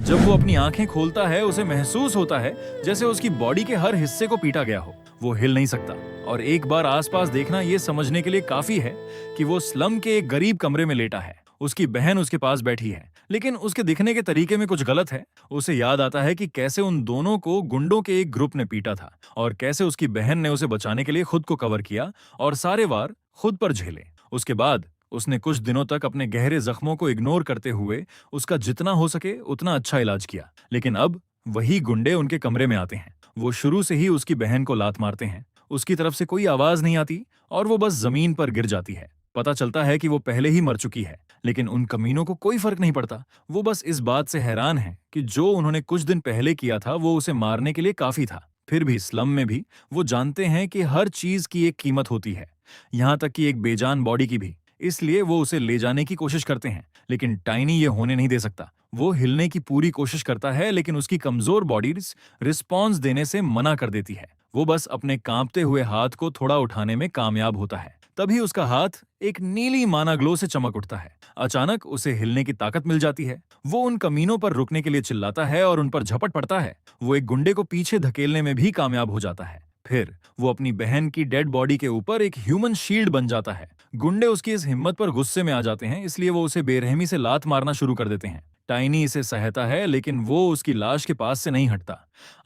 जब वो अपनी आंखें खोलता है उसे महसूस होता है जैसे उसकी बॉडी के हर हिस्से को पीटा गया हो। वो हिल नहीं सकता और एक बार आसपास देखना ये समझने के लिए काफी है कि वो स्लम के एक गरीब कमरे में लेटा है। उसकी बहन उसके पास बैठी है, लेकिन उसके दिखने के तरीके में कुछ गलत है। उसे याद आता है कि कैसे उन दोनों को गुंडों के एक ग्रुप ने पीटा था और कैसे उसकी बहन ने उसे बचाने के लिए खुद को कवर किया और सारे वार खुद पर झेले। उसके बाद उसने कुछ दिनों तक अपने गहरे जख्मों को इग्नोर करते हुए उसका जितना हो सके उतना अच्छा इलाज किया। लेकिन अब वही गुंडे उनके कमरे में आते हैं। वो शुरू से ही उसकी बहन को लात मारते हैं। उसकी तरफ से कोई आवाज नहीं आती और वो बस जमीन पर गिर जाती है। पता चलता है कि वो पहले ही मर चुकी है, लेकिन उन कमीनों को कोई फर्क नहीं पड़ता। वो बस इस बात से हैरान है कि जो उन्होंने कुछ दिन पहले किया था वो उसे मारने के लिए काफी था। फिर भी स्लम में भी वो जानते हैं कि हर चीज की एक कीमत होती है, यहाँ तक कि एक बेजान बॉडी की भी। इसलिए वो उसे ले जाने की कोशिश करते हैं, लेकिन टाइनी ये होने नहीं दे सकता। वो हिलने की पूरी कोशिश करता है, लेकिन उसकी कमजोर बॉडी रिस्पॉन्स देने से मना कर देती है। वो बस अपने कांपते हुए हाथ को थोड़ा उठाने में कामयाब होता है। तभी उसका हाथ एक नीली माना ग्लो से चमक उठता है। अचानक उसे हिलने की ताकत मिल जाती है। वो उन कमीनों पर रुकने के लिए चिल्लाता है और उन पर झपट पड़ता है। वो एक गुंडे को पीछे धकेलने में भी कामयाब हो जाता है। फिर वो अपनी बहन की डेड बॉडी के ऊपर एक ह्यूमन शील्ड बन जाता है। गुंडे उसकी इस हिम्मत पर गुस्से में आ जाते हैं, इसलिए वो उसे बेरहमी से लात मारना शुरू कर देते हैं। टाइनी इसे सहता है, लेकिन वो उसकी लाश के पास से नहीं हटता।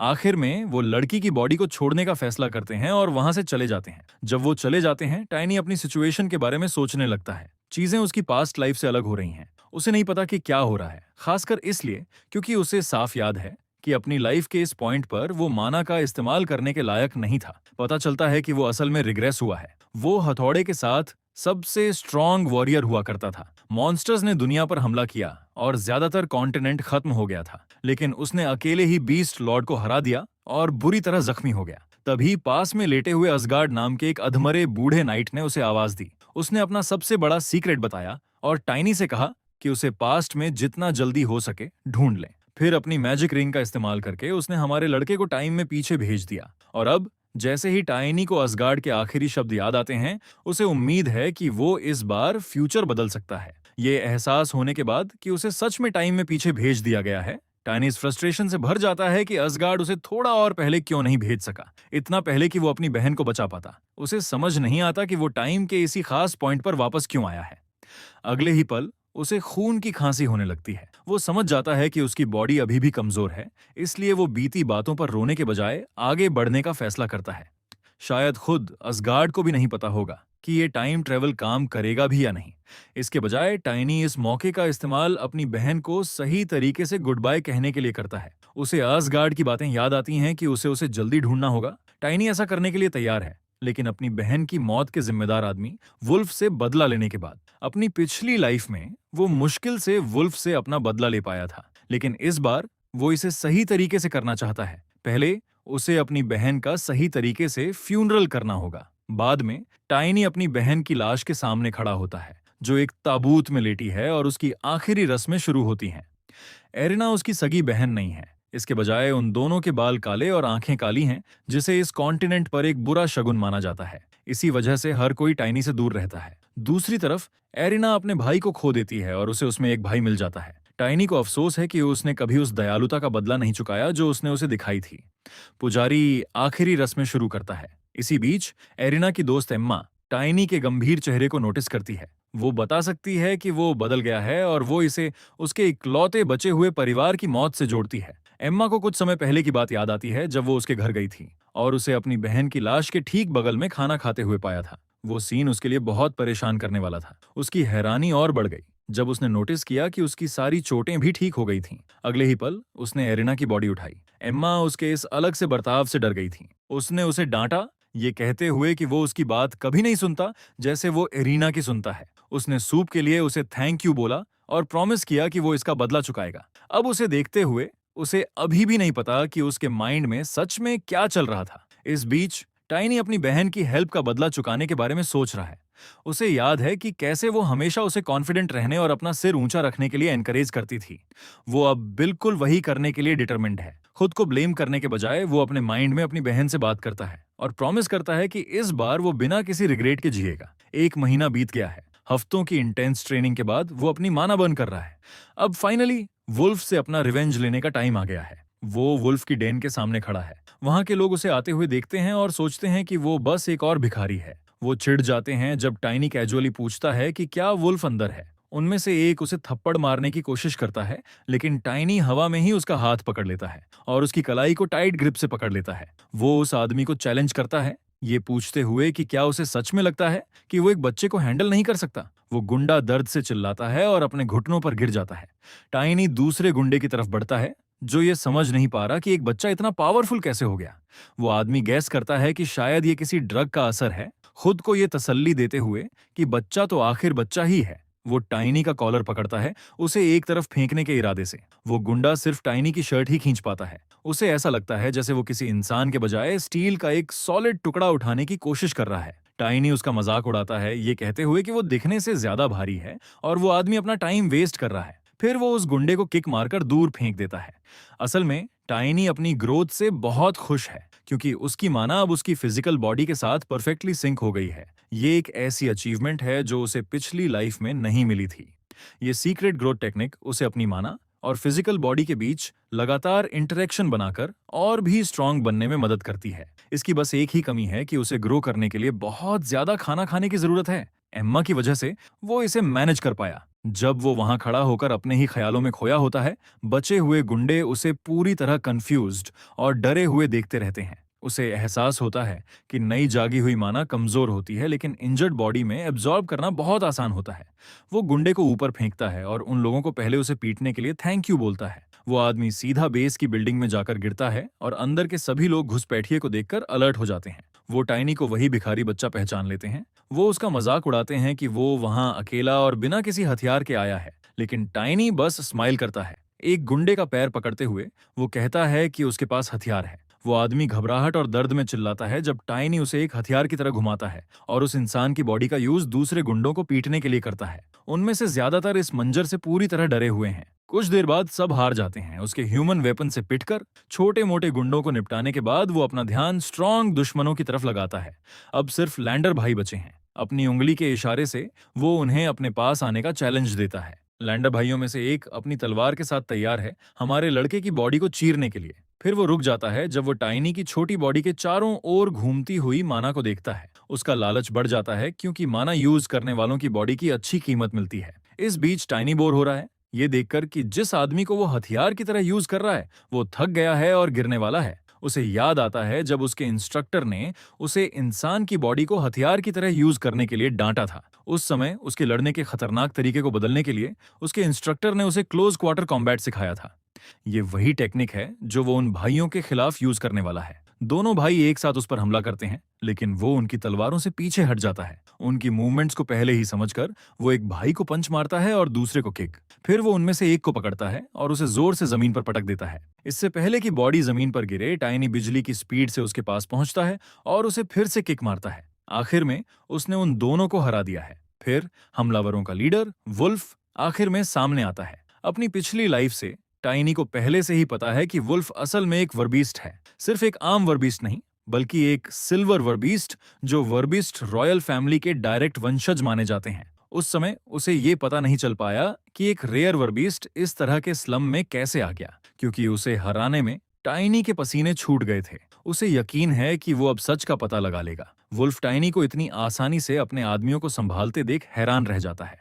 आखिर में वो लड़की की बॉडी को छोड़ने का फैसला करते हैं और वहां से चले जाते हैं। जब वो चले जाते हैं, टाइनी अपनी सिचुएशन के बारे में सोचने लगता है। चीजें उसकी पास्ट लाइफ से अलग हो रही हैं। उसे नहीं पता कि क्या हो रहा है, खासकर इसलिए क्योंकि उसे साफ याद है कि अपनी लाइफ के इस पॉइंट पर वो माना का इस्तेमाल करने के लायक नहीं था। पता चलता है कि वो असल में रिग्रेस हुआ है। वो हथौड़े के साथ सबसे स्ट्रॉन्ग वॉरियर हुआ करता था। मॉन्स्टर्स ने दुनिया पर हमला किया और ज्यादातर कॉन्टिनेंट खत्म हो गया था, लेकिन उसने अकेले ही बीस्ट लॉर्ड को हरा दिया और बुरी तरह जख्मी हो गया। तभी पास में लेटे हुए असगार्ड नाम के एक अधमरे बूढ़े नाइट ने उसे आवाज दी। उसने अपना सबसे बड़ा सीक्रेट बताया और टाइनी से कहा कि उसे पास्ट में जितना जल्दी हो सके ढूंढ ले। फिर अपनी मैजिक रिंग का इस्तेमाल करके उसने हमारे लड़के को टाइम में पीछे भेज दिया। और अब जैसे ही टाइनी को असगार्ड के आखिरी शब्द याद आते हैं, उसे उम्मीद है कि वो इस बार फ्यूचर बदल सकता है। ये एहसास होने के बाद कि उसे सच में टाइम में पीछे भेज दिया गया है, टाइनी इस फ्रस्ट्रेशन से भर जाता है कि असगार्ड उसे थोड़ा और पहले क्यों नहीं भेज सका, इतना पहले कि वो अपनी बहन को बचा पाता। उसे समझ नहीं आता कि वो टाइम के इसी खास पॉइंट पर वापस क्यों आया है। अगले ही पल उसे खून की खांसी होने लगती है। वो समझ जाता है कि उसकी बॉडी अभी भी कमजोर है, इसलिए वो बीती बातों पर रोने के बजाय आगे बढ़ने का फैसला करता है। शायद खुद असगार्ड को भी नहीं पता होगा कि ये टाइम ट्रेवल काम करेगा भी या नहीं। इसके बजाय टाइनी इस मौके का इस्तेमाल अपनी बहन को सही तरीके से गुड बाय कहने के लिए करता है। उसे असगार्ड की बातें याद आती हैं कि उसे जल्दी ढूंढना होगा। टाइनी ऐसा करने के लिए तैयार है, लेकिन अपनी बहन की मौत के जिम्मेदार आदमी वुल्फ से बदला लेने के बाद अपनी पिछली लाइफ में वो मुश्किल से वुल्फ से अपना बदला ले पाया था, लेकिन इस बार वो इसे सही तरीके से करना चाहता है। पहले उसे अपनी बहन का सही तरीके से फ्यूनरल करना होगा। बाद में टाइनी अपनी बहन की लाश के सामने खड़ा होता है, जो एक ताबूत में लेटी है, और उसकी आखिरी रस्में शुरू होती हैं। एरिना उसकी सगी बहन नहीं है। इसके बजाय उन दोनों के बाल काले और आंखें काली हैं, जिसे इस कॉन्टिनेंट पर एक बुरा शगुन माना जाता है। इसी वजह से हर कोई टाइनी से दूर रहता है। दूसरी तरफ एरिना अपने भाई को खो देती है और उसे उसमें एक भाई मिल जाता है। टाइनी को अफसोस है कि उसने कभी उस दयालुता का बदला नहीं चुकाया जो उसने उसे दिखाई थी। पुजारी आखिरी रस्में शुरू करता है। इसी बीच एरिना की दोस्त एम्मा टाइनी के गंभीर चेहरे को नोटिस करती है। वो बता सकती है कि वो बदल गया है और वो इसे उसके इकलौते बचे हुए परिवार की मौत से जोड़ती है। एम्मा को कुछ समय पहले की बात याद आती है, जब वो उसके घर गई थी और उसे अपनी बहन की लाश के ठीक बगल में खाना खाते हुए पाया था। वो सीन उसके लिए बहुत परेशान करने वाला था। उसकी हैरानी और बढ़ गई जब उसने नोटिस किया कि उसकी सारी चोटें भी ठीक हो गई थीं। अगले ही पल उसने एरिना की बॉडी उठाई। एम्मा उसके इस अलग से बर्ताव से डर गई थी। उसने उसे डांटा, ये कहते हुए कि वो उसकी बात कभी नहीं सुनता जैसे वो एरिना की सुनता है। उसने सूप के लिए उसे थैंक यू बोला और प्रॉमिस किया कि वो इसका बदला चुकाएगा। अब उसे देखते हुए उसे अभी भी नहीं पता कि उसके माइंड में सच में क्या चल रहा था। इस बीच टाइनी अपनी बहन की हेल्प का बदला चुकाने के बारे में सोच रहा है। उसे याद है कि कैसे वो हमेशा उसे कॉन्फिडेंट रहने और अपना सिर ऊंचा रखने के लिए एनकरेज करती थी। वो अब बिल्कुल वही करने के लिए डिटरमिन्ड है। खुद को ब्लेम करने के बजाय वो अपने माइंड में अपनी बहन से बात करता है और प्रॉमिस करता है कि इस बार वो बिना किसी रिग्रेट के जिएगा। 1 महीना बीत गया है। हफ्तों की इंटेंस ट्रेनिंग के बाद वो अपनी माना बर्न कर रहा है। अब फाइनली वुल्फ से अपना रिवेंज लेने का टाइम आ गया है। वो वुल्फ की डेन के सामने खड़ा है। वहां के लोग उसे आते हुए देखते हैं और सोचते हैं कि वो बस एक और भिखारी है। वो चिढ़ जाते हैं जब टाइनी कैजुअली पूछता है कि क्या वुल्फ अंदर है। उनमें से एक उसे थप्पड़ मारने की कोशिश करता है, लेकिन टाइनी हवा में ही उसका हाथ पकड़ लेता है और उसकी कलाई को टाइट ग्रिप से पकड़ लेता है। वो उस आदमी को चैलेंज करता है, ये पूछते हुए कि क्या उसे सच में लगता है कि वो एक बच्चे को हैंडल नहीं कर सकता। वो गुंडा दर्द से चिल्लाता है और अपने घुटनों पर गिर जाता है। टाइनी दूसरे गुंडे की तरफ बढ़ता है, जो ये समझ नहीं पा रहा कि एक बच्चा इतना पावरफुल कैसे हो गया। वो आदमी गैस करता है कि शायद ये किसी ड्रग का असर है, खुद को ये तसल्ली देते हुए कि बच्चा तो आखिर बच्चा ही है। वो टाइनी का कॉलर पकड़ता है, उसे एक तरफ फेंकने के इरादे से। वो गुंडा सिर्फ टाइनी की शर्ट ही खींच पाता है। उसे ऐसा लगता है जैसे वो किसी इंसान के बजाय स्टील का एक सॉलिड टुकड़ा उठाने की कोशिश कर रहा है। टाइनी उसका मजाक उड़ाता है, ये कहते हुए कि वो दिखने से ज्यादा भारी है और वो आदमी अपना टाइम वेस्ट कर रहा है। फिर वो उस गुंडे को किक मारकर दूर फेंक देता है। असल में टाइनी अपनी ग्रोथ से बहुत खुश है, क्योंकि उसकी माना अब उसकी फिजिकल बॉडी के साथ परफेक्टली सिंक हो गई है। ये एक ऐसी अचीवमेंट है जो उसे पिछली लाइफ में नहीं मिली थी। ये सीक्रेट ग्रोथ टेक्निक उसे अपनी माना और फिजिकल बॉडी के बीच लगातार इंटरेक्शन बनाकर और भी स्ट्रांग बनने में मदद करती है। इसकी बस एक ही कमी है कि उसे ग्रो करने के लिए बहुत ज्यादा खाना खाने की जरूरत है। एम्मा की वजह से वो इसे मैनेज कर पाया। जब वो वहां खड़ा होकर अपने ही ख्यालों में खोया होता है, बचे हुए गुंडे उसे पूरी तरह कंफ्यूज्ड और डरे हुए देखते रहते हैं। उसे एहसास होता है कि नई जागी हुई माना कमजोर होती है, लेकिन इंजर्ड बॉडी में एब्जॉर्ब करना बहुत आसान होता है। वो गुंडे को ऊपर फेंकता है और उन लोगों को पहले उसे पीटने के लिए थैंक यू बोलता है। वो आदमी सीधा बेस की बिल्डिंग में जाकर गिरता है और अंदर के सभी लोग घुसपैठिए को देखकर अलर्ट हो जाते हैं। वो टाइनी को वही भिखारी बच्चा पहचान लेते हैं। वो उसका मजाक उड़ाते हैं कि वो वहां अकेला और बिना किसी हथियार के आया है, लेकिन टाइनी बस स्माइल करता है। एक गुंडे का पैर पकड़ते हुए वो कहता है कि उसके पास हथियार है। वो आदमी घबराहट और दर्द में चिल्लाता है जब टाइनी उसे एक हथियार की तरह घुमाता है और उस इंसान की बॉडी का यूज दूसरे गुंडों को पीटने के लिए करता है। उनमें से ज्यादातर इस मंजर से पूरी तरह डरे हुए हैं। कुछ देर बाद सब हार जाते हैं। उसके ह्यूमन वेपन से पिटकर छोटे मोटे गुंडों को निपटाने के बाद वो अपना ध्यान स्ट्रांग दुश्मनों की तरफ लगाता है। अब सिर्फ लैंडर भाई बचे हैं। अपनी उंगली के इशारे से वो उन्हें अपने पास आने का चैलेंज देता है। लैंडर भाइयों में से एक अपनी तलवार के साथ तैयार है हमारे लड़के की बॉडी को चीरने के लिए। फिर वो रुक जाता है जब वो टाइनी की छोटी बॉडी के चारों ओर घूमती हुई माना को देखता है। उसका लालच बढ़ जाता है, क्योंकि माना यूज करने वालों की बॉडी की अच्छी कीमत मिलती है। इस बीच टाइनी बोर हो रहा है, ये देखकर कि जिस आदमी को वो हथियार की तरह यूज कर रहा है वो थक गया है और गिरने वाला है। उसे याद आता है जब उसके इंस्ट्रक्टर ने उसे इंसान की बॉडी को हथियार की तरह यूज करने के लिए डांटा था। उस समय उसके लड़ने के खतरनाक तरीके को बदलने के लिए उसके इंस्ट्रक्टर ने उसे क्लोज क्वार्टर कॉम्बैट सिखाया था। ये वही टेक्निक है जो वो उन भाइयों के खिलाफ यूज करने वाला है। दोनों भाई एक साथ उस पर हमला करते हैं, लेकिन वो उनकी तलवारों से पीछे हट जाता है। उनकी मूवमेंट्स को पहले ही समझकर वो एक भाई को पंच मारता है और दूसरे को किक। फिर वो उनमें से एक को पकड़ता है और उसे जोर से जमीन पर पटक देता है। इससे पहले कि बॉडी जमीन पर गिरे, टाइनी बिजली की स्पीड से उसके पास पहुंचता है और उसे फिर से किक मारता है। आखिर में उसने उन दोनों को हरा दिया है। फिर हमलावरों का लीडर वुल्फ आखिर में सामने आता है। अपनी पिछली लाइफ से टाइनी को पहले से ही पता है कि वुल्फ असल में एक वर्बीस्ट है। सिर्फ एक आम वर्बीस्ट नहीं, बल्कि एक सिल्वर वर्बीस्ट, जो वर्बीस्ट रॉयल फैमिली के डायरेक्ट वंशज माने जाते हैं। उस समय उसे ये पता नहीं चल पाया कि एक रेयर वर्बीस्ट इस तरह के स्लम में कैसे आ गया, क्योंकि उसे हराने में टाइनी के पसीने छूट गए थे। उसे यकीन है कि वो अब सच का पता लगा लेगा। वुल्फ टाइनी को इतनी आसानी से अपने आदमियों को संभालते देख हैरान रह जाता है।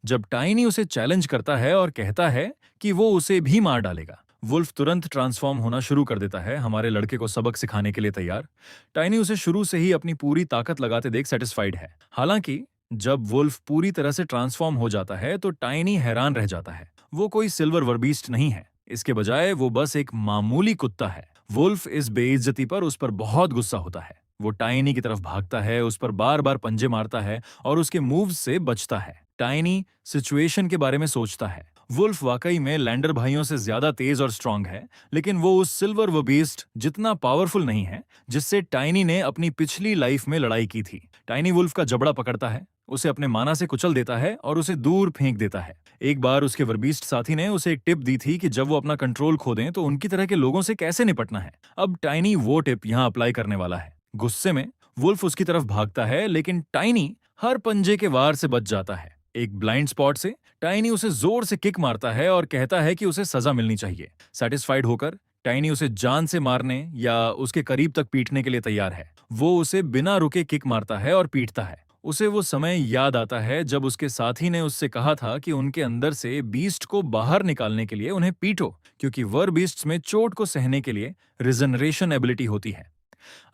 जब टाइनी उसे चैलेंज करता है और कहता है कि वो उसे भी मार डालेगा, वुल्फ तुरंत ट्रांसफॉर्म होना शुरू कर देता है, हमारे लड़के को सबक सिखाने के लिए तैयार। टाइनी उसे शुरू से ही अपनी पूरी ताकत लगाते देख सेटिस्फाइड है। हालांकि जब वुल्फ पूरी तरह से ट्रांसफॉर्म हो जाता है तो टाइनी हैरान रह जाता है। वो कोई सिल्वर वर्बीस्ट नहीं है, इसके बजाय वो बस एक मामूली कुत्ता है। वुल्फ इस बेइज्जती पर उस पर बहुत गुस्सा होता है। वो टाइनी की तरफ भागता है, उस पर बार बार पंजे मारता है और उसके मूव्स से बचता है। टाइनी सिचुएशन के बारे में सोचता है। वुल्फ वाकई में लैंडर भाइयों से ज्यादा तेज और स्ट्रांग है, लेकिन वो उस सिल्वर वर्बीस्ट जितना पावरफुल नहीं है जिससे टाइनी ने अपनी पिछली लाइफ में लड़ाई की थी। टाइनी वुल्फ का जबड़ा पकड़ता है, उसे अपने माना से कुचल देता है और उसे दूर फेंक देता है। एक बार उसके वर्बीस्ट साथी ने उसे एक टिप दी थी कि जब वो अपना कंट्रोल खो दें तो उनकी तरह के लोगों से कैसे निपटना है। अब टाइनी वो टिप यहाँ अप्लाई करने वाला है। गुस्से में वुल्फ उसकी तरफ भागता है, लेकिन टाइनी हर पंजे के वार से बच जाता है। एक ब्लाइंड स्पॉट से टाइनी उसे जोर से किक मारता है और कहता है कि उसे सजा मिलनी चाहिए। सेटिस्फाइड होकर टाइनी उसे जान से मारने या उसके करीब तक पीटने के लिए तैयार है। वो उसे बिना रुके किक मारता है और पीटता है। उसे वो समय याद आता है जब उसके साथी ने उससे कहा था कि उनके अंदर से बीस्ट को बाहर निकालने के लिए उन्हें पीटो, क्योंकि वर बीस्ट्स में चोट को सहने के लिए रिजनरेशन एबिलिटी होती है।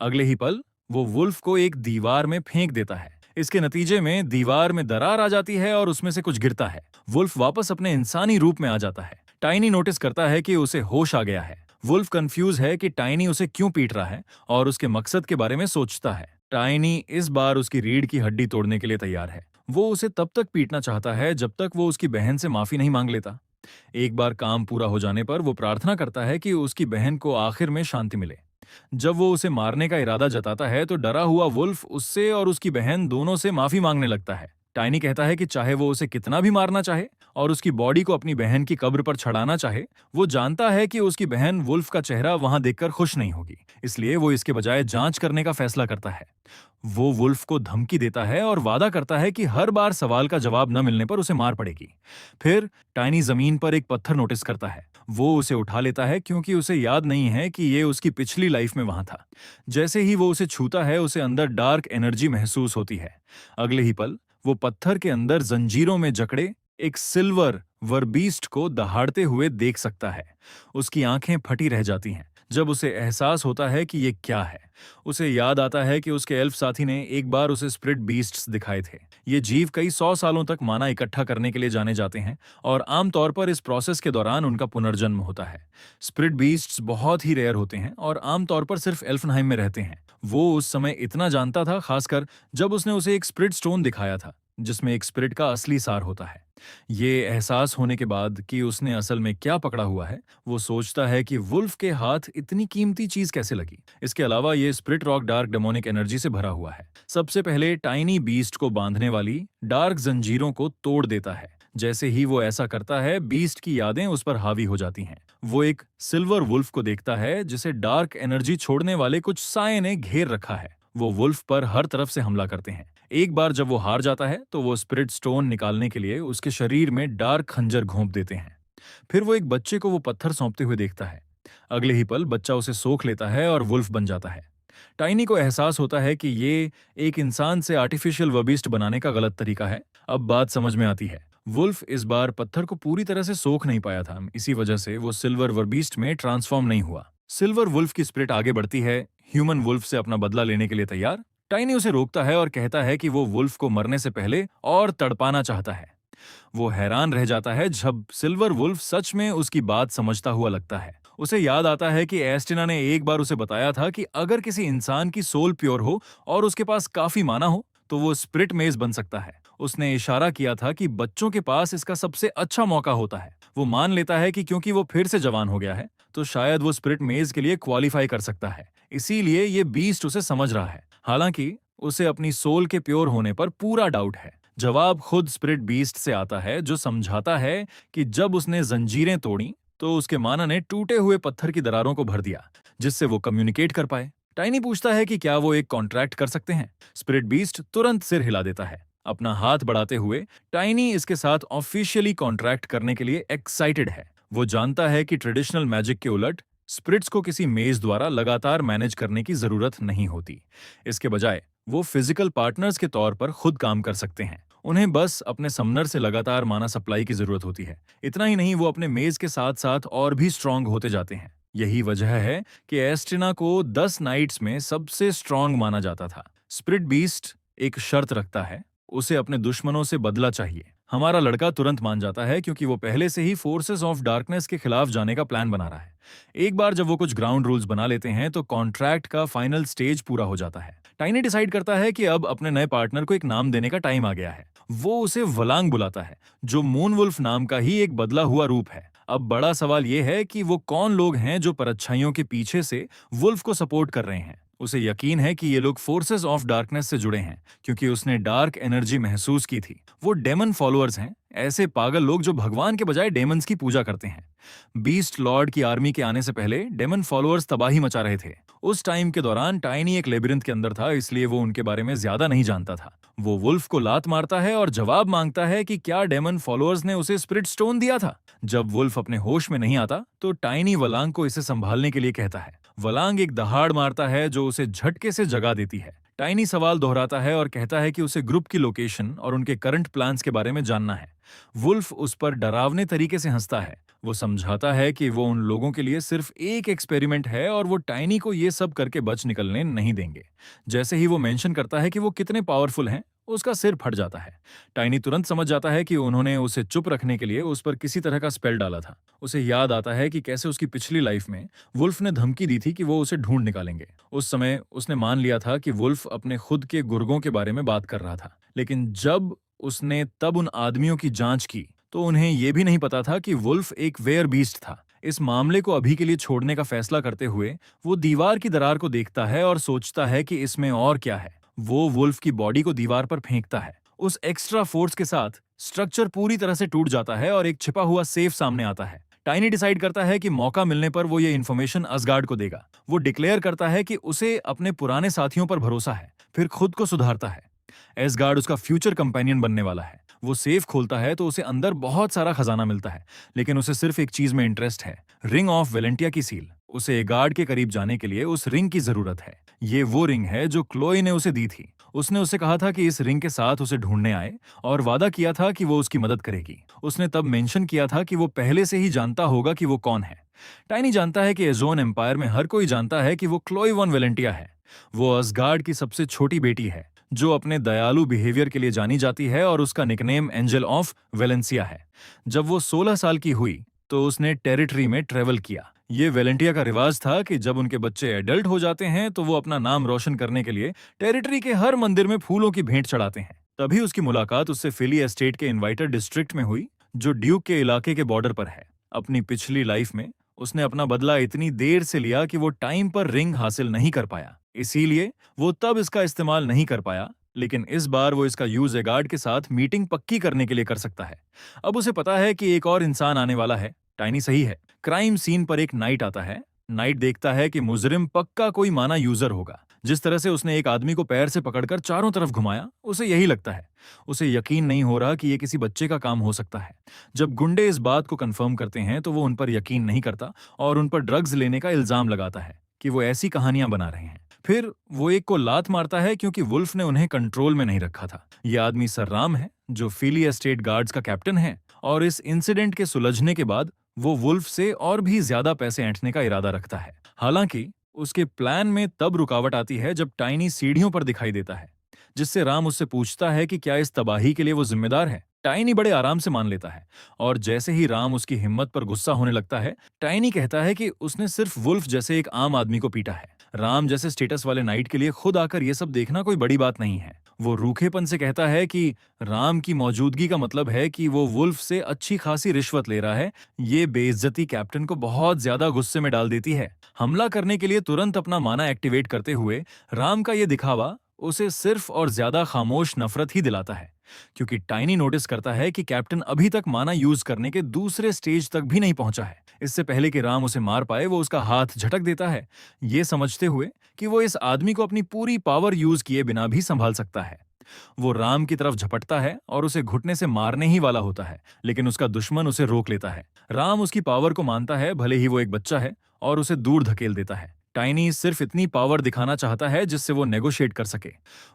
अगले ही पल वो वुल्फ को एक दीवार में फेंक देता है। इसके नतीजे में दीवार में दरार आ जाती है और उसमें से कुछ गिरता है। वुल्फ वापस अपने इंसानी रूप में आ जाता है। टाइनी नोटिस करता है कि उसे होश आ गया है। वुल्फ कंफ्यूज है कि टाइनी उसे क्यों पीट रहा है और उसके मकसद के बारे में सोचता है। टाइनी इस बार उसकी रीढ़ की हड्डी तोड़ने के लिए तैयार है। वो उसे तब तक पीटना चाहता है जब तक वो उसकी बहन से माफी नहीं मांग लेता। एक बार काम पूरा हो जाने पर वो प्रार्थना करता है कि उसकी बहन को आखिर में शांति मिले। जब वो उसे मारने का इरादा जताता है तो डरा हुआ वुल्फ उससे और उसकी बहन दोनों से माफी मांगने लगता है। टाइनी कहता है कि चाहे वो उसे कितना भी मारना चाहे और उसकी बॉडी को अपनी बहन की कब्र पर छड़ाना चाहे, वो जानता है कि उसकी बहन वुल्फ का चेहरा वहां देखकर खुश नहीं होगी। इसलिए वो इसके बजाय जांच करने का फैसला करता है। वो वुल्फ को धमकी देता है और वादा करता है कि हर बार सवाल का जवाब न मिलने पर उसे मार पड़ेगी। फिर टाइनी जमीन पर एक पत्थर नोटिस करता है। वो उसे उठा लेता है क्योंकि उसे याद नहीं है कि ये उसकी पिछली लाइफ में वहां था। जैसे ही वो उसे छूता है, उसे अंदर डार्क एनर्जी महसूस होती है। अगले ही पल वो पत्थर के अंदर जंजीरों में जकड़े एक सिल्वर वर्बीस्ट को दहाड़ते हुए देख सकता है। उसकी आंखें फटी रह जाती हैं जब उसे एहसास होता है कि ये क्या है। उसे याद आता है कि उसके एल्फ साथी ने एक बार उसे स्प्रिट बीस्ट्स दिखाए थे। ये जीव कई 100 सालों तक माना इकट्ठा करने के लिए जाने जाते हैं और आमतौर पर इस प्रोसेस के दौरान उनका पुनर्जन्म होता है। स्प्रिट बीस्ट्स बहुत ही रेयर होते हैं और आमतौर पर सिर्फ एल्फनहाइम में रहते हैं। वो उस समय इतना जानता था, खासकर जब उसने उसे एक स्प्रिट स्टोन दिखाया था जिसमें एक स्पिरिट का असली सार होता है। ये एहसास होने के बाद कि उसने असल में क्या पकड़ा हुआ है, वो सोचता है कि वुल्फ के हाथ इतनी कीमती चीज कैसे लगी। इसके अलावा ये spirit rock dark demonic energy से भरा हुआ है। सबसे पहले टाइनी बीस्ट को बांधने वाली डार्क जंजीरों को तोड़ देता है। जैसे ही वो ऐसा करता है, बीस्ट की यादें उस पर हावी हो जाती हैं। वो एक सिल्वर वुल्फ को देखता है जिसे डार्क एनर्जी छोड़ने वाले कुछ साये ने घेर रखा है। वो वुल्फ पर हर तरफ से हमला करते हैं। एक बार जब वो हार जाता है तो वो स्पिरिट स्टोन निकालने के लिए उसके शरीर में डार्क खंजर घोंप देते हैं। फिर वो एक बच्चे को वो पत्थर सौंपते हुए देखता है। अगले ही पल बच्चा उसे सोख लेता है और वुल्फ बन जाता है। टाइनी को एहसास होता है कि ये एक इंसान से आर्टिफिशियल वर्बिस्ट बनाने का गलत तरीका है। अब बात समझ में आती है। वुल्फ इस बार पत्थर को पूरी तरह से सोख नहीं पाया था, इसी वजह से वो सिल्वर वर्बिस्ट में ट्रांसफॉर्म नहीं हुआ। सिल्वर वुल्फ की स्पिरिट आगे बढ़ती है, ह्यूमन वुल्फ से अपना बदला लेने के लिए तैयार। टाइनी उसे रोकता है और कहता है कि वो वुल्फ को मरने से पहले और तड़पाना चाहता है। वो हैरान रह जाता है जब सिल्वर वुल्फ सच में उसकी बात समझता हुआ लगता है। उसे याद आता है कि एस्टिना ने एक बार उसे बताया था कि अगर किसी इंसान की सोल प्योर हो और उसके पास काफी माना हो तो वो स्प्रिट मेज बन सकता है। उसने इशारा किया था कि बच्चों के पास इसका सबसे अच्छा मौका होता है। वो मान लेता है कि क्योंकि वो फिर से जवान हो गया है तो शायद वो स्प्रिट मेज के लिए क्वालिफाई कर सकता है। इसीलिए ये बीस्ट उसे समझ रहा है। हालांकि उसे अपनी सोल के प्योर होने पर पूरा डाउट है। जवाब खुद स्पिरिट बीस्ट से आता है, जो समझाता है कि जब उसने जंजीरें तोड़ी तो उसके माना ने टूटे हुए पत्थर की दरारों को भर दिया जिससे वो कम्युनिकेट कर पाए। टाइनी पूछता है कि क्या वो एक कॉन्ट्रैक्ट कर सकते हैं। स्पिरिट बीस्ट तुरंत सिर हिला देता है, अपना हाथ बढ़ाते हुए। टाइनी इसके साथ ऑफिशियली कॉन्ट्रैक्ट करने के लिए एक्साइटेड है। वो जानता है कि ट्रेडिशनल मैजिक के उलट स्पिरिट्स को किसी मेज द्वारा लगातार मैनेज करने की जरूरत नहीं होती। इसके बजाय वो फिजिकल पार्टनर्स के तौर पर खुद काम कर सकते हैं। उन्हें बस अपने समनर से लगातार माना सप्लाई की जरूरत होती है। इतना ही नहीं, वो अपने मेज के साथ साथ और भी स्ट्रांग होते जाते हैं। यही वजह है कि एस्टिना को 10 नाइट्स में सबसे स्ट्रांग माना जाता था। स्पिरिट बीस्ट एक शर्त रखता है, उसे अपने दुश्मनों से बदला चाहिए। हमारा लड़का तुरंत मान जाता है क्योंकि वो पहले से ही फोर्सेस ऑफ डार्कनेस के खिलाफ जाने का प्लान बना रहा है। एक बार जब वो कुछ ग्राउंड रूल्स बना लेते हैं तो कॉन्ट्रैक्ट का फाइनल स्टेज पूरा हो जाता है। टाइनी डिसाइड करता है कि अब अपने नए पार्टनर को एक नाम देने का टाइम आ गया है। वो उसे वलांग बुलाता है, जो मून वुल्फ नाम का ही एक बदला हुआ रूप है। अब बड़ा सवाल यह है कि वो कौन लोग हैं जो परछाइयों के पीछे से वुल्फ को सपोर्ट कर रहे हैं। उसे यकीन है कि ये लोग फोर्सेस ऑफ डार्कनेस से जुड़े हैं क्योंकि उसने डार्क एनर्जी महसूस की थी। वो डेमन फॉलोअर्स हैं, ऐसे पागल लोग जो भगवान के बजाय डेमन्स की पूजा करते हैं। बीस्ट लॉर्ड की आर्मी के आने से पहले डेमन फॉलोअर्स तबाही मचा रहे थे। उस टाइम के दौरान टाइनी एक लेबिरिंथ के अंदर था, इसलिए वो उनके बारे में ज्यादा नहीं जानता था। वो वुल्फ को लात मारता है और जवाब मांगता है कि क्या डेमन फॉलोअर्स ने उसे स्पिरिट स्टोन दिया था। जब वुल्फ अपने होश में नहीं आता तो टाइनी वलांग को इसे संभालने के लिए कहता है। वलांग एक दहाड़ मारता है जो उसे झटके से जगा देती है। टाइनी सवाल दोहराता है और कहता है कि उसे ग्रुप की लोकेशन और उनके करंट प्लान्स के बारे में जानना है। वुल्फ उस पर डरावने तरीके से हंसता है। वो समझाता है कि वो उन लोगों के लिए सिर्फ एक एक्सपेरिमेंट है और वो टाइनी को ये सब करके बच निकलने नहीं देंगे। जैसे ही वो मेंशन करता है कि वो कितने पावरफुल हैं, उसका सिर फट जाता है। टाइनी तुरंत समझ जाता है कि उन्होंने उसे चुप रखने के लिए उस पर किसी तरह का स्पेल डाला था। उसे याद आता है कि कैसे उसकी पिछली लाइफ में वुल्फ ने धमकी दी थी कि वो उसे ढूंढ निकालेंगे। उस समय उसने मान लिया था कि वुल्फ अपने खुद के गुर्गों के बारे में बात कर रहा था, लेकिन जब उसने तब उन आदमियों की जांच की तो उन्हें यह भी नहीं पता था कि वुल्फ एक वेयर बीस्ट था। इस मामले को अभी के लिए छोड़ने का फैसला करते हुए वो दीवार की दरार को देखता है और सोचता है कि इसमें और क्या है। वो वुल्फ की बॉडी को दीवार पर फेंकता है। उस एक्स्ट्रा फोर्स के साथ स्ट्रक्चर पूरी तरह से टूट जाता है और एक छिपा हुआ सेफ सामने आता है। टाइनी डिसाइड करता है कि मौका मिलने पर वो ये इन्फॉर्मेशन असगार्ड को देगा। वो डिक्लेयर करता है कि उसे अपने पुराने साथियों पर भरोसा है, फिर खुद को सुधारता है। एसगार्ड उसका फ्यूचर कंपेनियन बनने वाला है। वो सेफ खोलता है तो उसे अंदर बहुत सारा खजाना मिलता है, लेकिन उसे सिर्फ एक चीज में इंटरेस्ट है, रिंग ऑफ वेलेंटिया की सील। उसे एगार्ड के करीब जाने के लिए उस रिंग की जरूरत है। ये वो रिंग है जो क्लोई ने उसे दी थी। उसने उसे कहा था कि इस रिंग के साथ उसे ढूंढने आए और वादा किया था कि वो उसकी मदद करेगी। उसने तब मेंशन किया था कि वो पहले से ही जानता होगा कि वो कौन है। टाइनी जानता है कि एज़ोन एम्पायर में हर कोई जानता है कि वो क्लोई वन वेलेंटिया है। वो असगार्ड की सबसे छोटी बेटी है जो अपने दयालु बिहेवियर के लिए जानी जाती है और उसका निकनेम एंजल ऑफ वेलेंसिया है। जब वो 16 साल की हुई तो उसने टेरिटरी में ट्रेवल किया। ये वेलेंटिया का रिवाज था कि जब उनके बच्चे एडल्ट हो जाते हैं तो वो अपना नाम रोशन करने के लिए टेरिटरी के हर मंदिर में फूलों की भेंट चढ़ाते हैं। तभी उसकी मुलाकात उससे फिली एस्टेट के इन्वाइटर डिस्ट्रिक्ट में हुई, जो ड्यूक के इलाके के बॉर्डर पर है। अपनी पिछली लाइफ में उसने अपना बदला इतनी देर से लिया कि वो टाइम पर रिंग हासिल नहीं कर पाया, इसीलिए वो तब इसका इस्तेमाल नहीं कर पाया। लेकिन इस बार वो इसका यूज एगार्ड के साथ मीटिंग पक्की करने के लिए कर सकता है। अब उसे पता है कि एक और इंसान आने वाला है। टाइनी सही है। क्राइम सीन पर एक नाइट आता है। नाइट देखता है कि मुजरिम पक्का कोई माना यूजर होगा। जिस तरह से उसने एक आदमी को पैर से पकड़कर चारों तरफ घुमाया, उसे यही लगता है। उसे यकीन नहीं हो रहा कि ये किसी बच्चे का काम हो सकता है। जब गुंडे इस बात को कंफर्म करते हैं तो वो उन पर यकीन नहीं करता और उन पर ड्रग्स लेने का इल्जाम लगाता है कि वो ऐसी कहानियां बना रहे हैं। फिर वो एक को लात मारता है क्योंकि वुल्फ ने उन्हें कंट्रोल में नहीं रखा था। ये आदमी सर्राम है जो फिली एस्टेट गार्ड्स का कैप्टन है और इस इंसिडेंट के सुलझने के बाद वो वुल्फ से और भी ज्यादा पैसे ऐंठने का इरादा रखता है। हालांकि उसके प्लान में तब रुकावट आती है जब टाइनी सीढ़ियों पर दिखाई देता है, जिससे राम उससे पूछता है कि क्या इस तबाही के लिए वो जिम्मेदार है। टाइनी बड़े आराम से मान लेता है और जैसे ही राम उसकी हिम्मत पर गुस्सा होने लगता है, टाइनी कहता है कि उसने सिर्फ वुल्फ जैसे एक आम आदमी को पीटा है। राम जैसे स्टेटस वाले नाइट के लिए खुद आकर ये सब देखना कोई बड़ी बात नहीं है। वो रूखेपन से कहता है कि राम की मौजूदगी का मतलब है कि वो वुल्फ से अच्छी खासी रिश्वत ले रहा है। ये बेइज्जती कैप्टन को बहुत ज्यादा गुस्से में डाल देती है। हमला करने के लिए तुरंत अपना माना एक्टिवेट करते हुए राम का ये दिखावा उसे सिर्फ और ज्यादा खामोश नफरत ही दिलाता है, क्योंकि टाइनी नोटिस करता है कि कैप्टन अभी तक माना यूज करने के दूसरे स्टेज तक भी नहीं पहुंचा है। इससे पहले कि राम उसे मार पाए वो उसका हाथ झटक देता है, ये समझते हुए कि वो इस आदमी को अपनी पूरी पावर यूज किए बिना भी संभाल सकता है। वो राम की तरफ झपटता है और उसे घुटने से मारने ही वाला होता है, लेकिन उसका दुश्मन उसे रोक लेता है। राम उसकी पावर को मानता है, भले ही वो एक बच्चा है, और उसे दूर धकेल देता है। टाइनी सिर्फ इतनी पावर दिखाना चाहता है जिससे वो नेगोशिएट कर सके।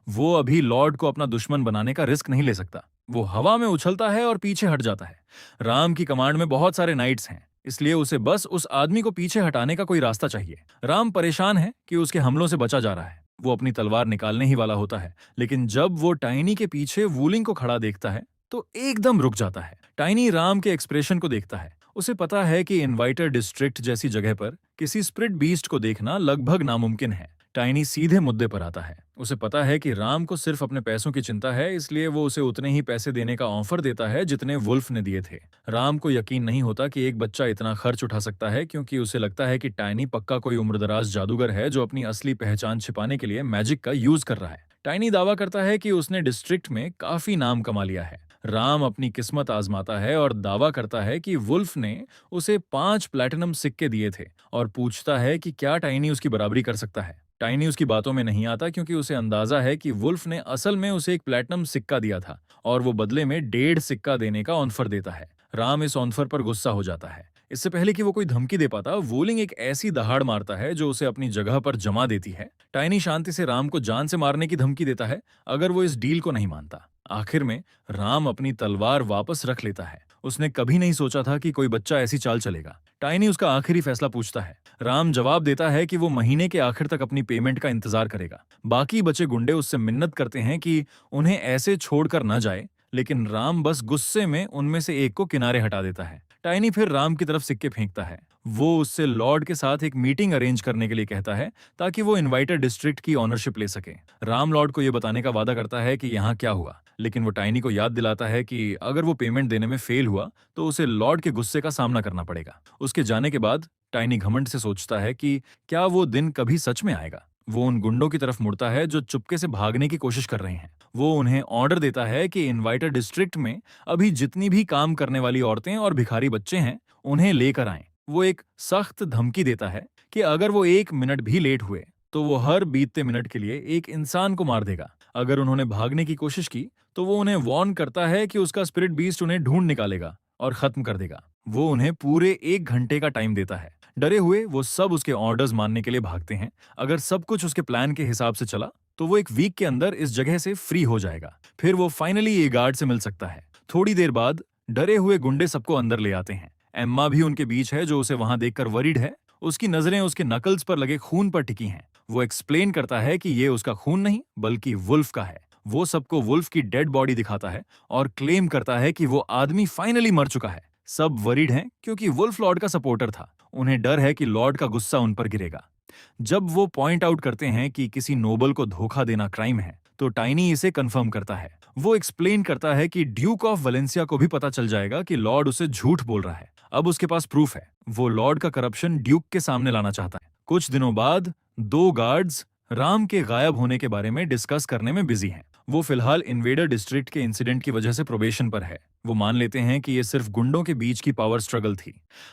वो अभी लॉर्ड को अपना दुश्मन बनाने का रिस्क नहीं ले सकता। वो हवा में उछलता है और पीछे हट जाता है। राम की कमांड में बहुत सारे नाइट्स हैं, इसलिए उसे बस उस आदमी को पीछे हटाने का कोई रास्ता चाहिए। राम परेशान है कि उसके हमलों से बचा जा रहा है। वो अपनी तलवार निकालने ही वाला होता है, लेकिन जब वो टाइनी के पीछे वूलिंग को खड़ा देखता है तो एकदम रुक जाता है। टाइनी राम के एक्सप्रेशन को देखता है। उसे पता है कि इन्वाइटर डिस्ट्रिक्ट जैसी जगह पर किसी स्प्रिट बीस्ट को देखना लगभग नामुमकिन है। टाइनी सीधे मुद्दे पर आता है। उसे पता है कि राम को सिर्फ अपने पैसों की चिंता है, इसलिए वो उसे उतने ही पैसे देने का ऑफर देता है जितने वुल्फ ने दिए थे। राम को यकीन नहीं होता कि एक बच्चा इतना खर्च उठा सकता है, क्योंकि उसे लगता है कि टाइनी पक्का कोई उम्रदराज जादूगर है जो अपनी असली पहचान छिपाने के लिए मैजिक का यूज कर रहा है। टाइनी दावा करता है कि उसने डिस्ट्रिक्ट में काफी नाम कमा लिया है। राम अपनी किस्मत आजमाता है और दावा करता है कि वुल्फ ने उसे 5 प्लैटिनम सिक्के दिए थे और पूछता है कि क्या टाइनी उसकी बराबरी कर सकता है। टाइनी उसकी बातों में नहीं आता क्योंकि उसे अंदाजा है कि वुल्फ ने असल में उसे एक प्लैटिनम सिक्का दिया था और वो बदले में 1.5 सिक्का देने का ऑफर देता है। राम इस ऑफर पर गुस्सा हो जाता है। इससे पहले कि वो कोई धमकी दे पाता, वोलिंग एक ऐसी दहाड़ मारता है जो उसे अपनी जगह पर जमा देती है। टाइनी शांति से राम को जान से मारने की धमकी देता है अगर वो इस डील को नहीं मानता। आखिर में राम अपनी तलवार वापस रख लेता है। उसने कभी नहीं सोचा था कि कोई बच्चा ऐसी चाल चलेगा। टाइनी उसका आखिरी फैसला पूछता है। राम जवाब देता है कि वो महीने के आखिर तक अपनी पेमेंट का इंतजार करेगा। बाकी बचे गुंडे उससे मिन्नत करते हैं कि उन्हें ऐसे छोड़कर न जाए, लेकिन राम बस गुस्से में उनमें से एक को किनारे हटा देता है। टाइनी फिर राम की तरफ सिक्के फेंकता है। वो उससे लॉर्ड के साथ एक मीटिंग अरेंज करने के लिए कहता है ताकि वो इन्वाइटर डिस्ट्रिक्ट की ओनरशिप ले सके। राम लॉर्ड को ये बताने का वादा करता है कि यहाँ क्या हुआ, लेकिन वो टाइनी को याद दिलाता है कि अगर वो पेमेंट देने में फेल हुआ तो उसे लॉर्ड के गुस्से का सामना करना पड़ेगा। उसके जाने के बाद टाइनी घमंड से सोचता है कि क्या वो दिन कभी सच में आएगा। वो उन गुंडों की तरफ मुड़ता है जो चुपके से भागने की कोशिश कर रहे हैं। वो उन्हें ऑर्डर देता है कि इन्वाइटर डिस्ट्रिक्ट में अभी जितनी भी काम करने वाली औरतें और भिखारी बच्चे हैं उन्हें लेकर आएं। वो एक सख्त धमकी देता है कि अगर वो 1 मिनट भी लेट हुए तो वो हर बीतते मिनट के लिए एक इंसान को मार देगा। अगर उन्होंने भागने की कोशिश की तो वो उन्हें वार्न करता है कि उसका स्पिरिट बीस्ट उन्हें ढूंढ निकालेगा और खत्म कर देगा। वो उन्हें पूरे 1 घंटे का टाइम देता है। डरे हुए वो सब उसके ऑर्डर्स मानने के लिए भागते हैं। अगर सब कुछ उसके प्लान के हिसाब से चला तो वो एक वीक के अंदर इस जगह से फ्री हो जाएगा। फिर वो फाइनली ये गार्ड से मिल सकता है। थोड़ी देर बाद डरे हुए गुंडे सबको अंदर ले आते हैं। एम्मा भी उनके बीच है जो उसे वहां देखकर वरीड है। उसकी नजरें उसके नकल्स पर लगे खून पर टिकी हैं। वो एक्सप्लेन करता है कि ये उसका खून नहीं बल्कि वुल्फ का है। वो सबको वुल्फ की डेड बॉडी दिखाता है और क्लेम करता है कि वो आदमी फाइनली मर चुका है। सब वरीड हैं क्योंकि वुल्फ लॉर्ड का सपोर्टर था। उन्हें डर है कि लॉर्ड का गुस्सा उन पर गिरेगा। जब वो पॉइंट आउट करते हैं कि किसी नोबल को धोखा देना क्राइम है तो टाइनी इसे कंफर्म करता है। वो एक्सप्लेन करता है कि ड्यूक ऑफ वलेंसिया को भी पता चल जाएगा कि लॉर्ड उसे झूठ बोल रहा है। अब उसके पास प्रूफ है। वो लॉर्ड का करप्शन ड्यूक के सामने लाना चाहता है। कुछ दिनों बाद 2 गार्ड्स राम के गायब होने के बारे में डिस्कस करने में बिजी हैं। वो फिलहाल इन्वेडर डिस्ट्रिक्ट के इंसिडेंट की वजह से प्रोबेशन पर है। वो मान लेते हैं कि ये सिर्फ गुंडों के बीच की पावर स्ट्रगल थी।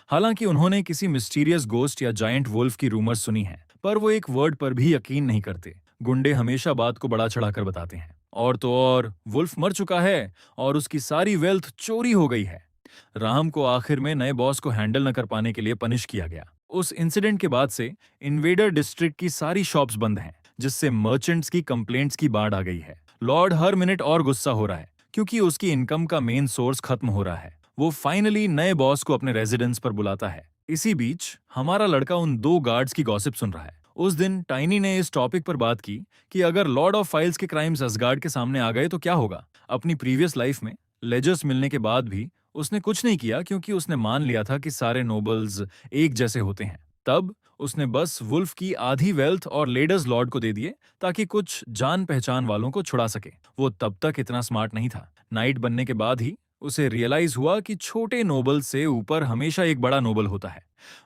हालांकि उन्होंने किसी मिस्टीरियस गोस्ट या जायंट वुल्फ की रूमर्स सुनी है, पर वो एक वर्ड पर भी यकीन नहीं करते। गुंडे हमेशा बात को बढ़ा चढ़ाकर बताते हैं। और तो और वुल्फ मर चुका है और उसकी सारी वेल्थ चोरी हो गई है। राम को आखिर में नए बॉस को हैंडल न कर पाने के लिए पनिश किया गया। उस इंसिडेंट के बाद से इन्वेडर डिस्ट्रिक्ट की सारी शॉप्स बंद हैं, जिससे मर्चेंट्स की कंप्लेंट्स की बाढ़ आ गई है। लॉर्ड हर मिनट और गुस्सा हो रहा है क्योंकि उसकी इनकम का मेन सोर्स खत्म हो रहा है। वो फाइनली नए बॉस को अपने रेजिडेंस पर बुलाता है। इसी बीच हमारा लड़का उन 2 गार्ड्स की गॉसिप सुन रहा है। उस दिन टाइनी ने इस टॉपिक पर बात की कि अगर लॉर्ड ऑफ फाइल्स के क्राइम्स असगार्ड के सामने आ गए तो क्या होगा। अपनी प्रीवियस लाइफ में लेजर्स मिलने के बाद भी उसने कुछ नहीं किया क्योंकि उसने मान लिया था कि सारे नोबल्स एक जैसे होते हैं। तब उसने बस वुल्फ की आधी वेल्थ और लेडर्स लॉर्ड को दे दिए ताकि कुछ जान पहचान वालों को छुड़ा सके। वो तब तक इतना स्मार्ट नहीं था। नाइट बनने के बाद ही उसे रियलाइज हुआ कि छोटे नोबल से ऊपर हमेशा एक बड़ा नोबल होता है।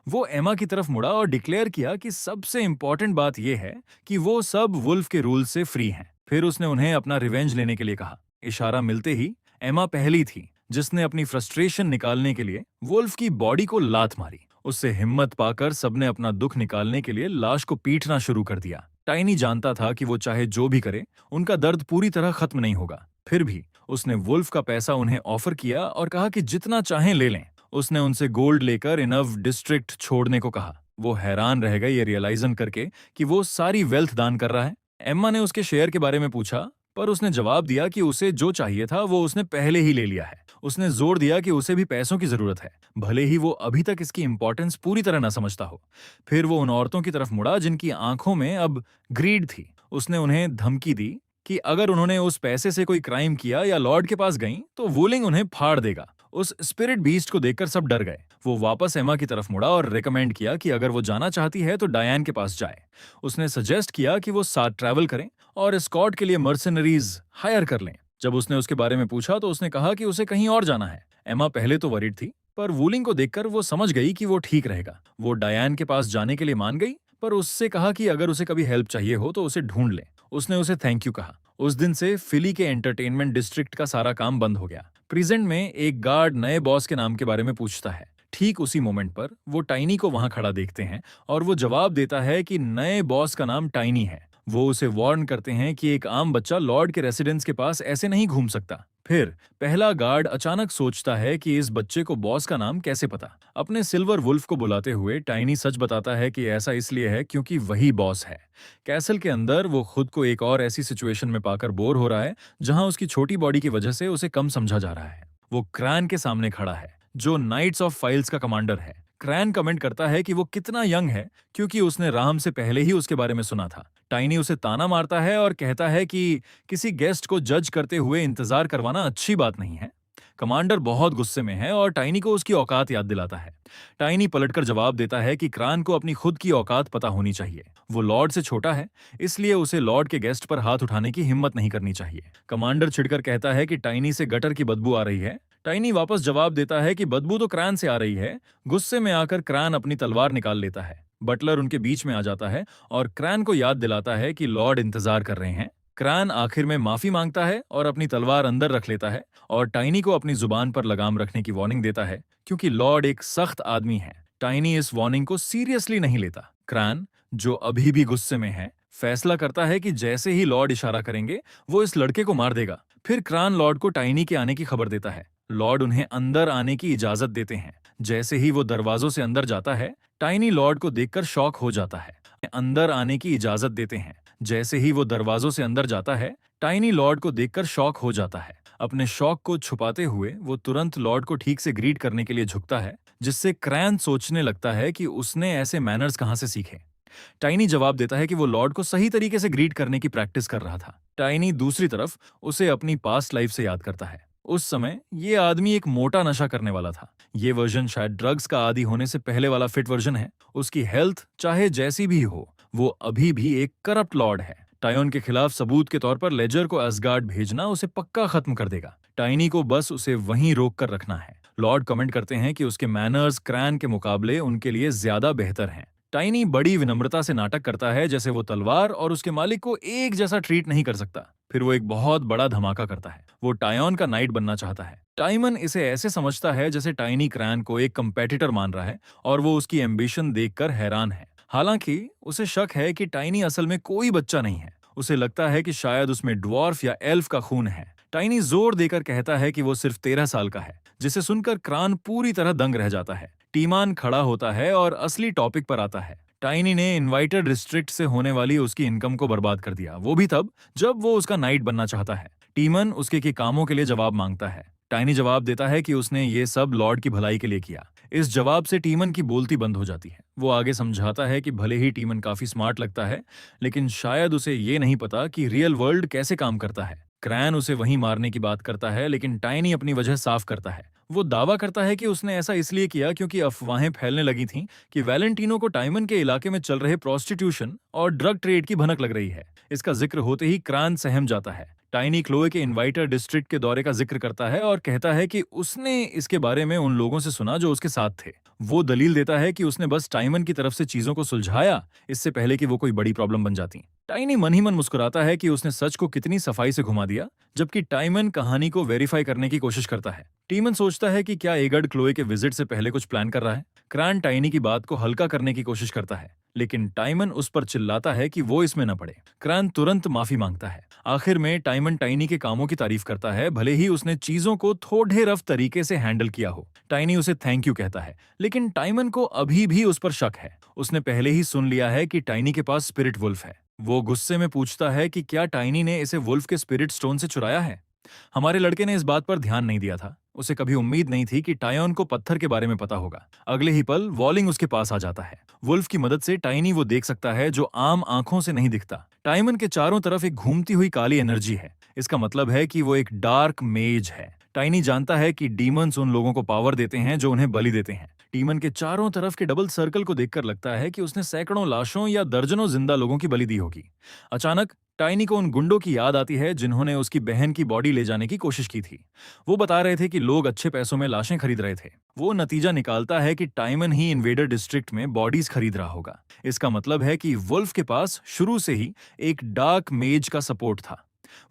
वो एमा की तरफ मुड़ा और डिक्लेयर किया कि सबसे इंपॉर्टेंट बात यह है कि वो सब वुल्फ के रूल से फ्री हैं। फिर उसने उन्हें अपना रिवेंज लेने के लिए कहा। इशारा मिलते ही एमा पहली थी जिसने अपनी फ्रस्ट्रेशन निकालने के लिए वुल्फ की बॉडी को लात मारी। उससे हिम्मत पाकर सबने अपना दुख निकालने के लिए लाश को पीटना शुरू कर दिया। टाइनी जानता था कि वो चाहे जो भी करे उनका दर्द पूरी तरह खत्म नहीं होगा। फिर भी उसने वुल्फ का पैसा उन्हें ऑफर किया और कहा कि जितना चाहें ले लें। उसने उनसे गोल्ड लेकर इनव डिस्ट्रिक्ट छोड़ने को कहा। वो हैरान रह गए ये रियलाइजन करके कि वो सारी वेल्थ दान कर रहा है। एम्मा ने उसके शेयर के बारे में पूछा, पर उसने जवाब दिया कि उसे जो चाहिए था वो उसने पहले ही ले लिया है। उसने जोर दिया कि उसे भी पैसों की जरूरत है, भले ही वो अभी तक इसकी इंपॉर्टेंस पूरी तरह न समझता हो। फिर वो उन औरतों की तरफ मुड़ा जिनकी आंखों में अब ग्रीड थी। उसने उन्हें धमकी दी कि अगर उन्होंने उस पैसे से कोई क्राइम किया या लॉर्ड के पास गईं, तो वुलिंग उन्हें फाड़ देगा। उस स्पिरिट बीस्ट को देखकर सब डर गए। वो वापस एमा की तरफ मुड़ा और रिकमेंड किया कि अगर वो जाना चाहती है तो डायन के पास जाए। उसने सजेस्ट किया कि वो साथ ट्रैवल करें और एस्कॉर्ट के लिए मर्सनरीज हायर कर लें। जब उसने उसके बारे में पूछा तो उसने कहा कि उसे कहीं और जाना है। एमा पहले तो वरीड थी, पर वुलिंग को देखकर वो समझ गई कि वो ठीक रहेगा। वो डायन के पास जाने के लिए मान गई, पर उससे कहा कि अगर उसे कभी हेल्प चाहिए हो तो उसे ढूंढ ले। उसने उसे थैंक यू कहा। उस दिन से फिली के एंटरटेनमेंट डिस्ट्रिक्ट का सारा काम बंद हो गया। प्रेजेंट में एक गार्ड नए बॉस के नाम के बारे में पूछता है। ठीक उसी मोमेंट पर वो टाइनी को वहां खड़ा देखते हैं और वो जवाब देता है कि नए बॉस का नाम टाइनी है। वो उसे वार्न करते हैं कि एक आम बच्चा लॉर्ड के रेसिडेंस के पास ऐसे नहीं घूम सकता। फिर पहला गार्ड अचानक सोचता है कि इस बच्चे को बॉस का नाम कैसे पता। अपने सिल्वर वुल्फ को बुलाते हुए टाइनी सच बताता है कि ऐसा इसलिए है क्योंकि वही बॉस है। कैसल के अंदर वो खुद को एक और ऐसी सिचुएशन में पाकर बोर हो रहा है जहां उसकी छोटी बॉडी की वजह से उसे कम समझा जा रहा है। वो क्रैन के सामने खड़ा है, जो नाइट्स ऑफ फाइल्स का कमांडर है। क्रैन कमेंट करता है कि वो कितना यंग है क्योंकि उसने राम से पहले ही उसके बारे में सुना था। टाइनी उसे ताना मारता है और कहता है कि किसी गेस्ट को जज करते हुए इंतजार करवाना अच्छी बात नहीं है। कमांडर बहुत गुस्से में है और टाइनी को उसकी औकात याद दिलाता है। टाइनी पलटकर जवाब देता है कि क्रान को अपनी खुद की औकात पता होनी चाहिए। वो लॉर्ड से छोटा है, इसलिए उसे लॉर्ड के गेस्ट पर हाथ उठाने की हिम्मत नहीं करनी चाहिए। कमांडर चिढ़कर कहता है कि टाइनी से गटर की बदबू आ रही है। टाइनी वापस जवाब देता है कि बदबू तो क्रान से आ रही है। गुस्से में आकर क्रान अपनी तलवार निकाल लेता है। बटलर उनके बीच में आ जाता है और क्रान को याद दिलाता है कि लॉर्ड इंतजार कर रहे हैं। क्रान आखिर में माफी मांगता है और अपनी तलवार अंदर रख लेता है और टाइनी को अपनी जुबान पर लगाम रखने की वार्निंग देता है क्योंकि लॉर्ड एक सख्त आदमी है। टाइनी इस वार्निंग को सीरियसली नहीं लेता। क्रान, जो अभी भी गुस्से में है, फैसला करता है कि जैसे ही लॉर्ड इशारा करेंगे वो इस लड़के को मार देगा। फिर क्रान लॉर्ड को टाइनी के आने की खबर देता है। लॉर्ड उन्हें अंदर आने की इजाजत देते हैं। जैसे ही वो दरवाजों से अंदर जाता है, टाइनी लॉर्ड को देखकर शॉक हो जाता है। अंदर आने की इजाजत देते हैं। जैसे ही वो दरवाजों से अंदर जाता है, टाइनी लॉर्ड को देखकर शॉक हो जाता है। अपने शॉक को छुपाते हुए वो तुरंत लॉर्ड को ठीक से ग्रीट करने के लिए झुकता है, जिससे क्रैन सोचने लगता है कि उसने ऐसे मैनर्स कहां से सीखे। टाइनी जवाब देता है कि वो लॉर्ड को सही तरीके से ग्रीट करने की प्रैक्टिस कर रहा था। टाइनी दूसरी तरफ उसे अपनी पास्ट लाइफ से याद करता है। उस समय ये आदमी एक मोटा नशा करने वाला था। ये वर्जन शायद ड्रग्स का आदी होने से पहले वाला फिट वर्जन है। उसकी हेल्थ चाहे जैसी भी हो, वो अभी भी एक करप्ट लॉर्ड है। टायोन के खिलाफ सबूत के तौर पर लेजर को असगार्ड भेजना उसे पक्का खत्म कर देगा। टाइनी को बस उसे वहीं रोक कर रखना है। लॉर्ड कमेंट करते हैं कि उसके मैनर्स क्रैन के मुकाबले उनके लिए ज्यादा बेहतर हैं। टाइनी बड़ी विनम्रता से नाटक करता है जैसे वो तलवार और उसके मालिक को एक जैसा ट्रीट नहीं कर सकता। फिर वो एक बहुत बड़ा धमाका करता है। वो टायोन का नाइट बनना चाहता है। टाइमन इसे ऐसे समझता है जैसे टाइनी क्रैन को एक कंपेटिटर मान रहा है और वो उसकी एम्बिशन देखकर हैरान है। हालांकि उसे शक है कि टाइनी असल में कोई बच्चा नहीं है। उसे लगता है कि शायद उसमें ड्वार्फ या एल्फ का खून है। टाइनी जोर देकर कहता है कि वो सिर्फ 13 साल का है, जिसे सुनकर क्रान पूरी तरह दंग रह जाता है। टीमान खड़ा होता है और असली टॉपिक पर आता है। टाइनी ने इनवाइटेड डिस्ट्रिक्ट से होने वाली उसकी इनकम को बर्बाद कर दिया, वो भी तब जब वो उसका नाइट बनना चाहता है। टीमन उसके के कामों के लिए जवाब मांगता है। टाइनी जवाब देता है कि उसने ये सब लॉर्ड की भलाई के लिए किया। इस जवाब से टीमन की बोलती बंद हो जाती है। वो आगे समझाता है कि भले ही टीमन काफी स्मार्ट लगता है, लेकिन शायद उसे ये नहीं पता कि रियल वर्ल्ड कैसे काम करता है। क्रैन उसे वहीं मारने की बात करता है, लेकिन टाइनी अपनी वजह साफ करता है। वो दावा करता है कि उसने ऐसा इसलिए किया क्योंकि अफवाहें फैलने लगी थीं कि वैलेंटिनो को टाइमन के इलाके में चल रहे प्रोस्टिट्यूशन और ड्रग ट्रेड की भनक लग रही है। इसका जिक्र होते ही क्रान सहम जाता है। टाइनी क्लोए के इनवाइटर डिस्ट्रिक्ट के दौरे का जिक्र करता है और कहता है कि उसने इसके बारे में उन लोगों से सुना जो उसके साथ थे। वो दलील देता है कि उसने बस टाइमन की तरफ से चीजों को सुलझाया, इससे पहले कि वो कोई बड़ी प्रॉब्लम बन जाती। टाइनी मन ही मन मुस्कुराता है कि उसने सच को कितनी सफाई से घुमा दिया, जबकि टाइमन कहानी को वेरीफाई करने की कोशिश करता है। टीमन सोचता है कि क्या एगर्ड क्लोए के विजिट से पहले कुछ प्लान कर रहा है। क्रान टाइनी की बात को हल्का करने की कोशिश करता है, लेकिन टाइमन उस पर चिल्लाता है कि वो इसमें न पड़े। क्रान तुरंत माफी मांगता है। आखिर में टाइमन टाइनी के कामों की तारीफ करता है, भले ही उसने चीजों को थोड़े रफ तरीके से हैंडल किया हो। टाइनी उसे थैंक यू कहता है, लेकिन टाइमन को अभी भी उस पर शक है। उसने पहले ही सुन लिया है कि टाइनी के पास स्पिरिट वुल्फ है। वो गुस्से में पूछता है कि क्या टाइनी ने इसे वुल्फ के स्पिरिट स्टोन से चुराया है। हमारे लड़के ने इस बात पर ध्यान नहीं दिया था। उसे कभी उम्मीद नहीं थी कि टायोन को पत्थर के बारे में पता होगा। अगले ही पल वॉलिंग उसके पास आ जाता है। वुल्फ की मदद से टाइनी वो देख सकता है जो आम आंखों से नहीं दिखता। टाइमन के चारों तरफ एक घूमती हुई काली एनर्जी है। इसका मतलब है कि वो एक डार्क मेज है। टाइनी जानता है कि डीमंस उन लोगों को पावर देते हैं जो उन्हें बलि देते हैं। टीमन के चारों तरफ के डबल सर्कल को देखकर लगता है कि उसने सैकड़ों लाशों या दर्जनों जिंदा लोगों की बलि दी होगी। अचानक टाइनी को उन गुंडों की याद आती है जिन्होंने उसकी बहन की बॉडी ले जाने की कोशिश की थी। वो बता रहे थे कि लोग अच्छे पैसों में लाशें खरीद रहे थे। वो नतीजा निकालता है कि टाइमन ही इन्वेडर डिस्ट्रिक्ट में बॉडीज खरीद रहा होगा। इसका मतलब है कि वुल्फ के पास शुरू से ही एक डार्क मेज का सपोर्ट था।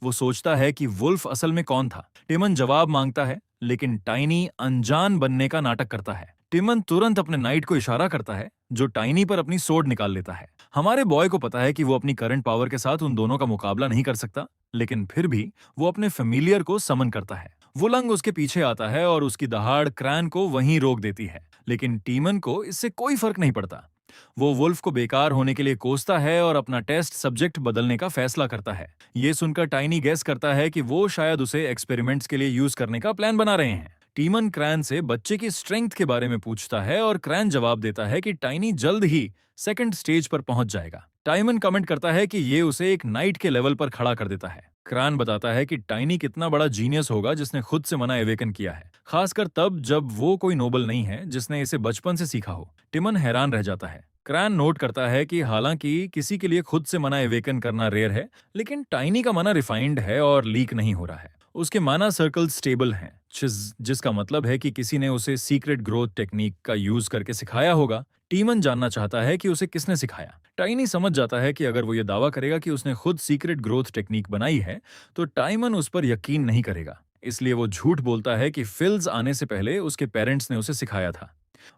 वो सोचता है कि वुल्फ असल में कौन था। टिमन जवाब मांगता है, लेकिन टाइनी अनजान बनने का नाटक करता है। टिमन तुरंत अपने नाइट को इशारा करता है, जो टाइनी पर अपनी सोड निकाल लेता है। हमारे बॉय को पता है कि वो अपनी करंट पावर के साथ उन दोनों का मुकाबला नहीं कर सकता, लेकिन फिर भी वो अपने फेमिलियर को समन करता है। वुलंग उसके पीछे आता है और उसकी दहाड़ क्रैन को वहीं रोक देती है, लेकिन टीमन को इससे कोई फर्क नहीं पड़ता। वो वुल्फ को बेकार होने के लिए कोसता है और अपना टेस्ट सब्जेक्ट बदलने का फैसला करता है। ये सुनकर टाइनी गेस करता है कि वो शायद उसे एक्सपेरिमेंट्स के लिए यूज करने का प्लान बना रहे हैं। टीमन क्रैन से बच्चे की स्ट्रेंथ के बारे में पूछता है और क्रैन जवाब देता है कि टाइनी जल्द ही सेकंड स्टेज पर पहुंच जाएगा। टाइमन कमेंट करता है कि ये उसे एक नाइट के लेवल पर खड़ा कर देता है। क्रैन बताता है कि टाइनी कितना बड़ा जीनियस होगा जिसने खुद से मना एवेकन किया है, खासकर तब जब वो कोई नोबल नहीं है जिसने इसे बचपन से सीखा हो। टिमन हैरान रह जाता है। क्रैन नोट करता है कि हालांकि किसी के लिए खुद से मना एवेकन करना रेयर है, लेकिन टाइनी का मना रिफाइंड है और लीक नहीं हो रहा है। उसके माना सर्कल स्टेबल हैं, जिसका मतलब है कि किसी ने उसे सीक्रेट ग्रोथ टेक्निक का यूज करके सिखाया होगा। टीमन जानना चाहता है कि उसे किसने सिखाया। टाइनी समझ जाता है कि अगर वो ये दावा करेगा कि उसने खुद सीक्रेट ग्रोथ टेक्निक बनाई है, तो टाइमन उस पर यकीन नहीं करेगा। इसलिए वो झूठ बोलता है कि फिल्स आने से पहले उसके पेरेंट्स ने उसे सिखाया था।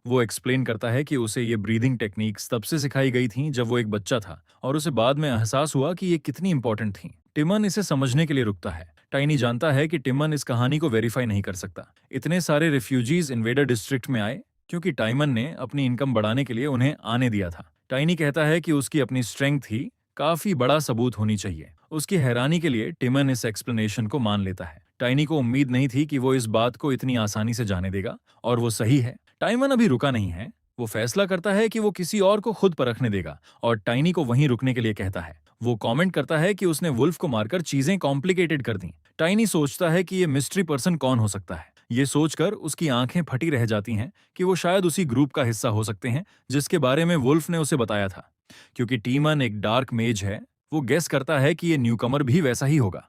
वो एक्सप्लेन करता है कि उसे ये ब्रीदिंग टेक्निक्स तब से सिखाई गई थी जब वो एक बच्चा था, और उसे बाद में एहसास हुआ कि ये कितनी इंपॉर्टेंट थी। टिमन इसे समझने के लिए रुकता है। टाइनी जानता है कि टिमन इस कहानी को वेरीफाई नहीं कर सकता। इतने सारे रिफ्यूजीज इन्वेडर डिस्ट्रिक्ट में आए क्योंकि टाइमन ने अपनी इनकम बढ़ाने के लिए उन्हें आने दिया था। टाइनी कहता है कि उसकी अपनी स्ट्रेंथ ही काफी बड़ा सबूत होनी चाहिए। उसकी हैरानी के लिए टिमन इस एक्सप्लेनेशन को मान लेता है। टाइनी को उम्मीद नहीं थी कि वो इस बात को इतनी आसानी से जाने देगा, और वो सही है। टाइमन अभी रुका नहीं है। वो फैसला करता है कि वो किसी और को खुद परखने देगा और टाइनी को वहीं रुकने के लिए कहता है। वो कमेंट करता है कि उसने वुल्फ को मारकर चीजें कॉम्प्लिकेटेड कर दी। टाइनी सोचता है कि ये मिस्ट्री पर्सन कौन हो सकता है। ये सोचकर उसकी आंखें फटी रह जाती हैं कि वो शायद उसी ग्रुप का हिस्सा हो सकते हैं जिसके बारे में वुल्फ ने उसे बताया था। क्योंकि टीमन एक डार्क मेज है, वो गेस करता है कि ये न्यूकमर भी वैसा ही होगा।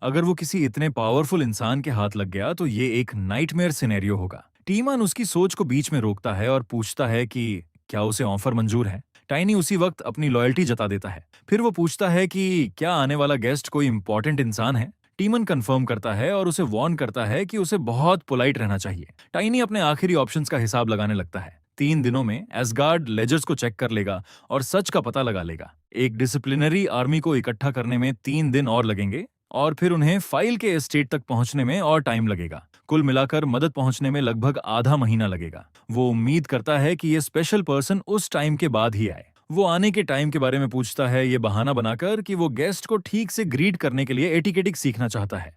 अगर वो किसी इतने पावरफुल इंसान के हाथ लग गया तो ये एक नाइटमेयर सिनेरियो होगा। टीमन उसकी सोच को बीच में रोकता है और पूछता है कि क्या उसे ऑफर मंजूर है। टाइनी उसी वक्त अपनी लॉयल्टी जता देता है। फिर वो पूछता है कि क्या आने वाला गेस्ट कोई इंपॉर्टेंट इंसान है। टीमन कंफर्म करता है और उसे वार्न करता है कि उसे बहुत पोलाइट रहना चाहिए। टाइनी अपने आखिरी ऑप्शंस का हिसाब लगाने लगता है। 3 दिनों में एसगार्ड लेजर्स को चेक कर लेगा और सच का पता लगा लेगा। एक डिसिप्लिनरी आर्मी को इकट्ठा करने में 3 दिन और लगेंगे, और फिर उन्हें फाइल के एस्टेट तक पहुंचने में और टाइम लगेगा। कुल मिलाकर मदद पहुंचने में लगभग आधा महीना लगेगा। वो उम्मीद करता है कि ये स्पेशल पर्सन उस टाइम के बाद ही आए। वो आने के टाइम के बारे में पूछता है, ये बहाना बनाकर कि वो गेस्ट को ठीक से ग्रीट करने के लिए एटिकेटिक सीखना चाहता है।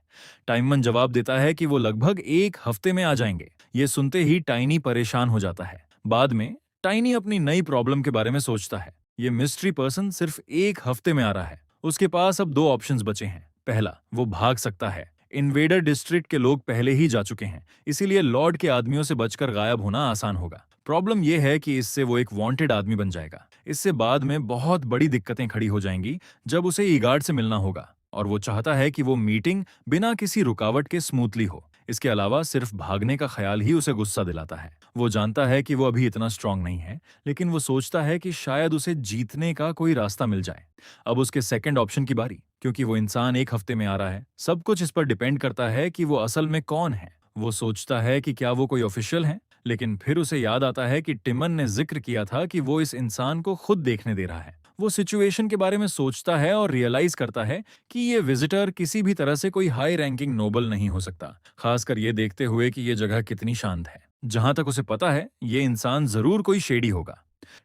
टाइमन जवाब देता है कि वो लगभग 1 हफ्ते में आ जाएंगे। ये सुनते ही टाइनी परेशान हो जाता है। बाद में टाइनी अपनी नई प्रॉब्लम के बारे में सोचता है। ये मिस्ट्री पर्सन सिर्फ 1 हफ्ते में आ रहा है। उसके पास अब 2 ऑप्शंस बचे हैं। पहला, वो भाग सकता है। इन्वेडर डिस्ट्रिक्ट के लोग पहले ही जा चुके हैं, इसीलिए लॉर्ड के आदमियों से बचकर गायब होना आसान होगा। प्रॉब्लम यह है कि इससे वो एक वांटेड आदमी बन जाएगा। इससे बाद में बहुत बड़ी दिक्कतें खड़ी हो जाएंगी जब उसे ईगार्ड से मिलना होगा, और वो चाहता है कि वो मीटिंग बिना किसी रुकावट के स्मूथली हो। इसके अलावा सिर्फ भागने का ख्याल ही उसे गुस्सा दिलाता है। वो जानता है कि वो अभी इतना स्ट्रांग नहीं है, लेकिन वो सोचता है कि शायद उसे जीतने का कोई रास्ता मिल जाए। अब उसके सेकंड ऑप्शन की बारी। क्योंकि वो इंसान 1 हफ्ते में आ रहा है, सब कुछ इस पर डिपेंड करता है कि वो असल में कौन है। वो सोचता है कि क्या वो कोई ऑफिशियल है, लेकिन फिर उसे याद आता है कि टिमन ने जिक्र किया था कि वो इस इंसान को खुद देखने दे रहा है। वो सिचुएशन के बारे में सोचता है और रियलाइज करता है कि ये विजिटर किसी भी तरह से कोई हाई रैंकिंग नोबल नहीं हो सकता, खासकर ये देखते हुए कि ये जगह कितनी शांत है। जहां तक उसे पता है, ये इंसान जरूर कोई शेडी होगा।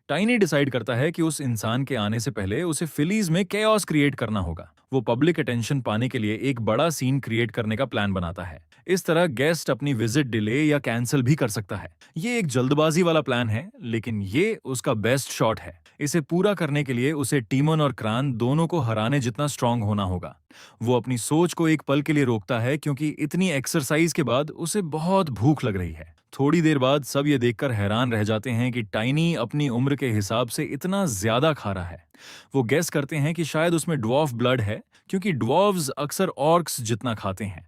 टाइनी डिसाइड करता है कि उस इंसान के आने से पहले उसे फिलीज में केओस क्रिएट करना होगा। वो पब्लिक अटेंशन पाने के लिए एक बड़ा सीन क्रिएट करने का प्लान बनाता है। इस तरह गेस्ट अपनी विजिट डिले या कैंसिल भी कर सकता है। ये एक जल्दबाजी वाला प्लान है, लेकिन ये उसका बेस्ट शॉट है। इसे पूरा करने के लिए उसे टीमन और क्रान दोनों को हराने जितना स्ट्रांग होना होगा। वो अपनी सोच को एक पल के लिए रोकता है क्योंकि इतनी एक्सरसाइज के बाद उसे बहुत भूख लग रही है। थोड़ी देर बाद सब ये देखकर हैरान रह जाते हैं कि टाइनी अपनी उम्र के हिसाब से इतना ज्यादा खा रहा है। वो गेस करते हैं कि शायद उसमें ड्वार्फ ब्लड है, क्योंकि ड्वार्फ्स अक्सर ऑर्क्स जितना खाते हैं।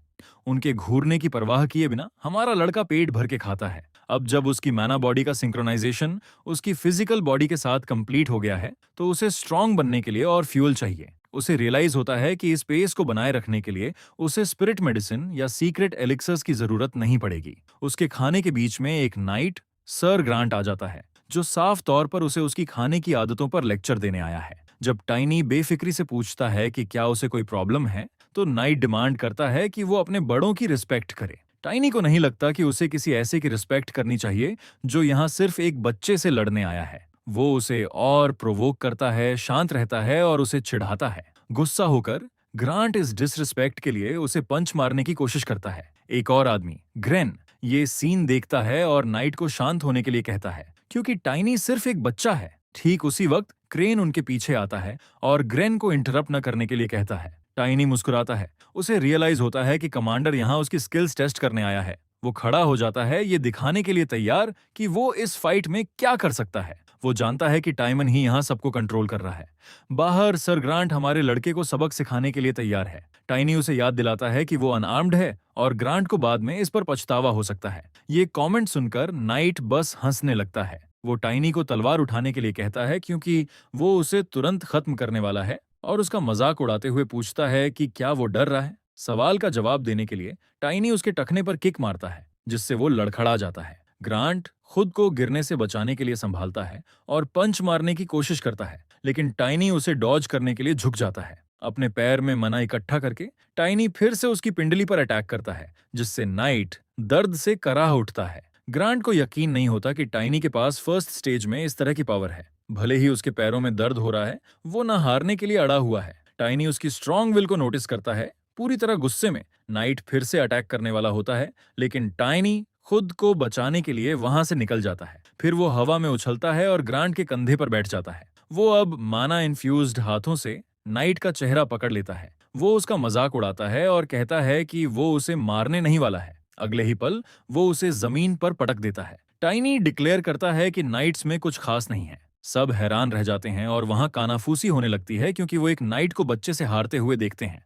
उनके घूरने की परवाह किए बिना हमारा लड़का पेट भर के खाता है। अब जब उसकी मैना बॉडी का सिंक्रोनाइजेशन उसकी फिजिकल बॉडी के साथ कंप्लीट हो गया है, तो उसे स्ट्रांग बनने के लिए और फ्यूल चाहिए। उसे रियलाइज होता है कि इस पेस को बनाए रखने के लिए उसे स्पिरिट मेडिसिन या सीक्रेट एलिक्सर्स की जरूरत नहीं पड़ेगी। उसके खाने के बीच में एक नाइट सर ग्रांट आ जाता है, जो साफ तौर पर उसे उसकी खाने की आदतों पर लेक्चर देने आया है। जब टाइनी बेफिक्री से पूछता है कि क्या उसे कोई प्रॉब्लम है, तो नाइट डिमांड करता है कि वो अपने बड़ों की रिस्पेक्ट करे। टाइनी को नहीं लगता कि उसे किसी ऐसे की रिस्पेक्ट करनी चाहिए जो यहाँ सिर्फ एक बच्चे से लड़ने आया है। वो उसे और प्रोवोक करता है, शांत रहता है और उसे चिढ़ाता है। गुस्सा होकर ग्रांट इस डिसरिस्पेक्ट के लिए उसे पंच मारने की कोशिश करता है। एक और आदमी, ग्रेन, ये सीन देखता है और नाइट को शांत होने के लिए कहता है, क्योंकि टाइनी सिर्फ एक बच्चा है। ठीक उसी वक्त क्रेन उनके पीछे आता है और ग्रेन को इंटरप्ट न करने के लिए कहता है। टाइनी मुस्कुराता है। उसे रियलाइज होता है कि कमांडर यहाँ उसकी स्किल्स टेस्ट करने आया है। वो खड़ा हो जाता है, ये दिखाने के लिए तैयार कि वो इस फाइट में क्या कर सकता है। वो जानता है कि टाइमन ही यहाँ सबको कंट्रोल कर रहा है। बाहर सर ग्रांट हमारे लड़के को सबक सिखाने के लिए तैयार है। टाइनी उसे याद दिलाता है कि वो अनआर्म्ड है और ग्रांट को बाद में इस पर पछतावा हो सकता है। ये कमेंट सुनकर नाइट बस हंसने लगता है। वो टाइनी को तलवार उठाने के लिए कहता है, क्योंकि वो उसे तुरंत खत्म करने वाला है, और उसका मजाक उड़ाते हुए पूछता है कि क्या वो डर रहा है। सवाल का जवाब देने के लिए टाइनी उसके टखने पर किक मारता है, जिससे वो लड़खड़ा जाता है। ग्रांट खुद को गिरने से बचाने के लिए संभालता है और पंच मारने की कोशिश करता है, लेकिन टाइनी उसे डॉज करने के लिए झुक जाता है। अपने पैर में मना इकट्ठा करके टाइनी फिर से उसकी पिंडली पर अटैक करता है, जिससे नाइट दर्द से कराह उठता है। ग्रांट को यकीन नहीं होता कि टाइनी के पास फर्स्ट स्टेज में इस तरह की पावर है। भले ही उसके पैरों में दर्द हो रहा है, वो न हारने के लिए अड़ा हुआ है। टाइनी उसकी स्ट्रॉन्ग विल को नोटिस करता है। पूरी तरह गुस्से में नाइट फिर से अटैक करने वाला होता है, लेकिन टाइनी खुद को बचाने के लिए वहां से निकल जाता है। फिर वो हवा में उछलता है और ग्रांट के कंधे पर बैठ जाता है। वो अब माना इन्फ्यूज्ड हाथों से नाइट का चेहरा पकड़ लेता है। वो उसका मजाक उड़ाता है और कहता है कि वो उसे मारने नहीं वाला है। अगले ही पल वो उसे जमीन पर पटक देता है। टाइनी डिक्लेयर करता है कि नाइट्स में कुछ खास नहीं है। सब हैरान रह जाते हैं और वहां कानाफूसी होने लगती है, क्योंकि वो एक नाइट को बच्चे से हारते हुए देखते हैं।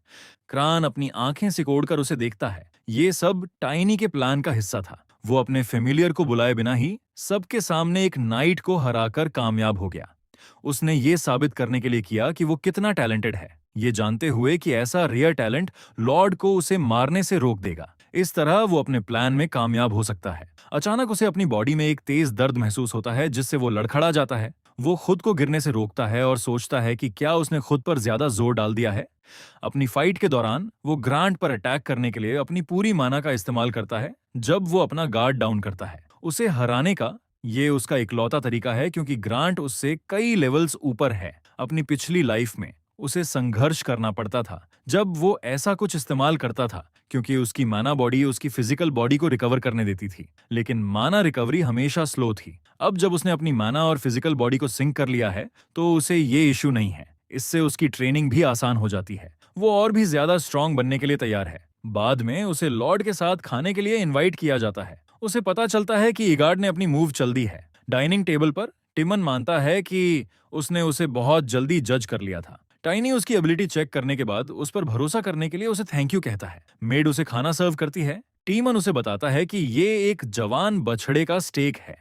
क्रान अपनी आंखें सिकोड़कर उसे देखता है। ये सब टाइनी के प्लान का हिस्सा था। वो अपने फेमिलियर को बुलाए बिना ही सबके सामने एक नाइट को हराकर कामयाब हो गया। उसने ये साबित करने के लिए किया कि वो कितना टैलेंटेड है, ये जानते हुए कि ऐसा रेयर टैलेंट लॉर्ड को उसे मारने से रोक देगा। इस तरह वो अपने प्लान में कामयाब हो सकता है। अचानक उसे अपनी बॉडी में एक तेज दर्द महसूस होता है, जिससे वो लड़खड़ा जाता है। वो खुद को गिरने से रोकता है और सोचता है कि क्या उसने खुद पर ज्यादा जोर डाल दिया है। अपनी फाइट के दौरान वो ग्रांट पर अटैक करने के लिए अपनी पूरी माना का इस्तेमाल करता है। जब वो अपना गार्ड डाउन करता है, उसे हराने का ये उसका इकलौता तरीका है, क्योंकि ग्रांट उससे कई लेवल्स ऊपर है। अपनी पिछली लाइफ में उसे संघर्ष करना पड़ता था जब वो ऐसा कुछ इस्तेमाल करता था, क्योंकि उसकी माना बॉडी उसकी फिजिकल बॉडी को रिकवर करने देती थी। लेकिन माना रिकवरी हमेशा स्लो थी। अब जब उसने अपनी माना और फिजिकल बॉडी को सिंक कर लिया है, तो उसे ये इश्यू नहीं है। इससे उसकी ट्रेनिंग भी आसान हो जाती है। वो और भी ज्यादा स्ट्रांग बनने के लिए तैयार है। बाद में उसे लॉर्ड के साथ खाने के लिए इनवाइट किया जाता है। उसे पता चलता है कि ईगार्ड ने अपनी मूव चल दी है। डाइनिंग टेबल पर टिमन मानता है कि उसने उसे बहुत जल्दी जज कर लिया था। टाइनी उसकी एबिलिटी चेक करने के बाद उस पर भरोसा करने के लिए उसे थैंक यू कहता है। मेड उसे खाना सर्व करती है। टीमन उसे बताता है कि ये एक जवान बछड़े का स्टेक है,